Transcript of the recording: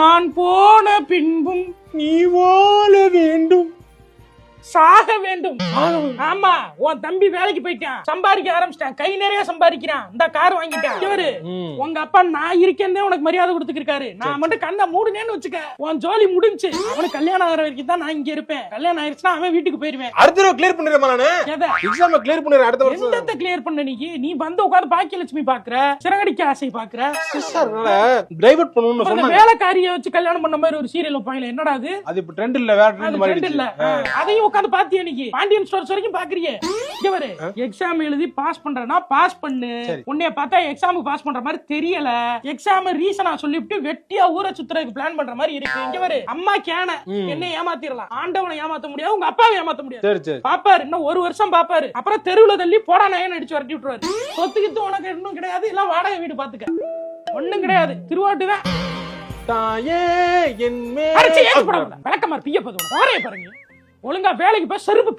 நான் போன பின்பும் நீ வாழ வேண்டும். சாக வேண்டும். ஆமா, உன் தம்பி வேலைக்கு போயிட்டான், சம்பாதிக்க ஆரம்பிச்சிட்டான், கை நிறைய சம்பாதிக்கிறான், இந்த கார் வாங்கிட்டான். இவரு உங்க அப்பா நான் இருக்கேன்னே உனக்கு மரியாதை கொடுத்துருக்காரு. நான் மட்டும் கண்ணை மூடுனேன்னு வச்சுக்க, உன் ஜோலி முடிஞ்சு. அவனுக்கு கல்யாணம் ஆகிற வரைக்கும் தான் நான் இங்க இருப்பேன். கல்யாணம் ஆயிடுச்சுன்னா அவன் வீட்டுக்கு போயிருவேன். அடுத்த தடவை கிளியர் பண்ணிடுறேன் நானு. எக்ஸாம் கிளியர் பண்ணிடுறேன் அடுத்த வருஷம். என்னத்தை கிளியர் பண்ண நீ வந்து உட்கார்ந்து பாக்கியலட்சுமி பாக்குற, சிறகடிக்க ஆசை பாக்குற. டிரைவர்ட் பண்ணனும்னு சொன்னாங்க. வேலைக்காரியை வச்சு கல்யாணம் பண்ண மாதிரி ஒரு சீரியல் வைப்பாங்களே, என்னடா அது? அது இப்ப ட்ரெண்ட் இல்ல, வேற ட்ரெண்ட் மாதிரி இல்ல. அதையும் உட்கார்ந்து பாத்தியா நீ? பாண்டியன் ஸ்டோர்ஸ் வரைக்கும் பாக்குறியே. இங்க பாரு, எக்ஸாம் எழுதி பாஸ் பண்றனா பாஸ் பண்ணு. உன்னைய பார்த்தா எக்ஸாமுக்கு பாஸ் பண்ற மாதிரி தெரியல. எக்ஸாம் ரீசனா சொல்லிட்டு வெட்டியா ஊரை சுத்துறதுக்கு பிளான் பண்ற மாதிரி இருக்கு. இங்க பாரு, அம்மா கேன என்ன ஏமாத்திரலாம், ஆண்டவனை ஏமாத்த முடியாது, உங்க அப்பாவை ஏமாத்த முடியாது. பாப்பாரு, இன்னும் ஒரு வருஷம் பாப்பாரு, அப்புறம் தெருவுல தள்ளி போடா நயன் அடிச்சு வரட்டி விட்டுருவாரு. சொத்துக்கிட்டு உனக்கு இன்னும் கிடையாது, எல்லாம் வாடகை வீடு பாத்துக்க, ஒண்ணும் கிடையாது. திருவாட்டுதான் தாயே என் விளக்கமாறு பிய பாருங்க. ஒழுங்கா வேலைக்கு போய் செருப்பு